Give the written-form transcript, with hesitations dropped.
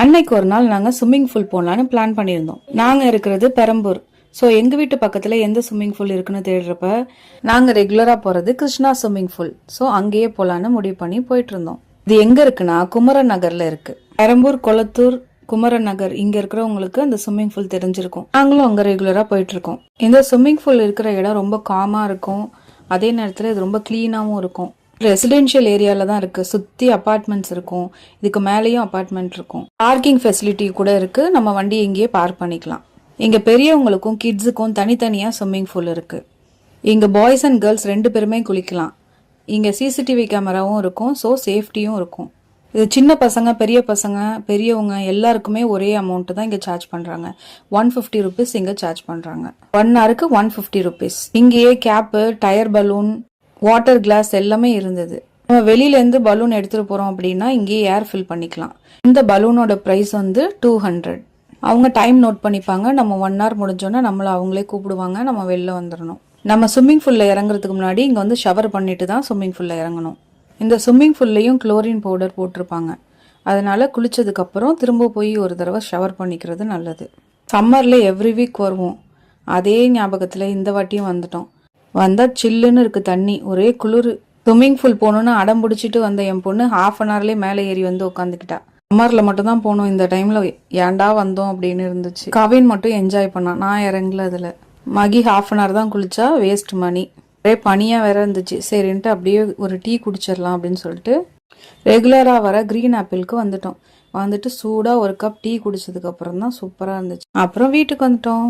அன்னைக்கு ஒரு நாள் நாங்கள் ஸ்விம்மிங் பூல் போகலான்னு பிளான் பண்ணியிருந்தோம். நாங்கள் இருக்கிறது பெரம்பூர். ஸோ எங்கள் வீட்டு பக்கத்தில் எந்த ஸ்விம்மிங் பூல் இருக்குன்னு தேடுறப்ப நாங்கள் ரெகுலராக போகிறது கிருஷ்ணா ஸ்விம்மிங் பூல். ஸோ அங்கேயே போகலான்னு முடிவு பண்ணி போயிட்டு இருந்தோம். இது எங்கே இருக்குன்னா குமரன் நகரில் இருக்குது. பெரம்பூர், கொளத்தூர், குமரன் நகர் இங்கே இருக்கிறவங்களுக்கு அந்த ஸ்விம்மிங் பூல் தெரிஞ்சிருக்கும். நாங்களும் அங்கே ரெகுலராக போயிட்டு இருக்கோம். இந்த ஸ்விம்மிங் பூல் இருக்கிற இடம் ரொம்ப காமாக இருக்கும். அதே நேரத்தில் இது ரொம்ப க்ளீனாகவும் இருக்கும். ரெசிடென்ஷியல் ஏரியால தான் இருக்கு. சுத்தி அபார்ட்மெண்ட்ஸ் இருக்கும். இதுக்கு மேலேயும் அபார்ட்மெண்ட் இருக்கும். பார்க்கிங் ஃபெசிலிட்டி கூட இருக்கு. நம்ம வண்டி இங்கேயே பார்க் பண்ணிக்கலாம். இங்க பெரியவங்களுக்கும் கிட்ஸுக்கும் தனித்தனியா ஸ்விம்மிங் பூல் இருக்கு. இங்க பாய்ஸ் அண்ட் கேர்ள்ஸ் 2 பேருமே குளிக்கலாம். இங்க சிசிடிவி கேமராவும் இருக்கும். ஸோ சேஃப்டியும் இருக்கும். இது சின்ன பசங்க, பெரிய பசங்க, பெரியவங்க எல்லாருக்குமே ஒரே அமௌண்ட் தான் இங்க சார்ஜ் பண்றாங்க. 150 ருபீஸ் இங்க சார்ஜ் பண்றாங்க. 1 ஹவருக்கு 150 ருபீஸ். இங்கேயே cap, tyre balloon, water glass எல்லாமே இருந்தது. நம்ம வெளியில இருந்து பலூன் எடுத்துட்டு போறோம் அப்படின்னா இங்கேயே ஏர் ஃபில் பண்ணிக்கலாம். இந்த பலூனோட பிரைஸ் வந்து 200. அவங்க டைம் நோட் பண்ணிப்பாங்க. நம்ம 1 ஹவர் முடிஞ்சோன்னா நம்மள அவங்களே கூப்பிடுவாங்க. நம்ம வெளில வந்துடணும். நம்ம ஸ்விம்மிங் பூல்ல இறங்குறதுக்கு முன்னாடி இங்க வந்து ஷவர் பண்ணிட்டு தான் ஸ்விம்மிங் பூல்ல இறங்கணும். இந்த ஸ்விம்மிங் பூல்லையும் குளோரின் பவுடர் போட்டிருப்பாங்க. அதனால குளிச்சதுக்கு அப்புறம் திரும்ப போய் ஒரு தடவை ஷவர் பண்ணிக்கிறது நல்லது. சம்மர்ல எவ்ரி வீக் வருவோம். அதே ஞாபகத்துல இந்த வாட்டியும் வந்துட்டோம். வந்தா சில்லுன்னு இருக்கு தண்ணி, ஒரே குளிர். ஸ்விம்மிங் பூல் போகணுன்னு அடம் பிடிச்சிட்டு வந்த என் பொண்ணு ½ அன் ஹவர்லேயே மேலே ஏறி வந்து உட்காந்துக்கிட்டா. சம்மர்ல மட்டும் தான் போனோம். இந்த டைம்ல ஏன்டா வந்தோம் அப்படின்னு இருந்துச்சு. கவின் மட்டும் என்ஜாய் பண்ணான். நான் இறங்கல அதுல. மகி ½ அன் ஹவர் தான் குளிச்சா, வேஸ்ட் மணி. ஒரே பனியா வேற இருந்துச்சு. சரின்ட்டு அப்படியே ஒரு டீ குடிச்சிடலாம் அப்படின்னு சொல்லிட்டு ரெகுலரா வர கிரீன் ஆப்பிளுக்கு வந்துட்டோம். வந்துட்டு சூடா ஒரு கப் டீ குடிச்சதுக்கு அப்புறம் தான் சூப்பரா இருந்துச்சு. அப்புறம் வீட்டுக்கு வந்துட்டோம்.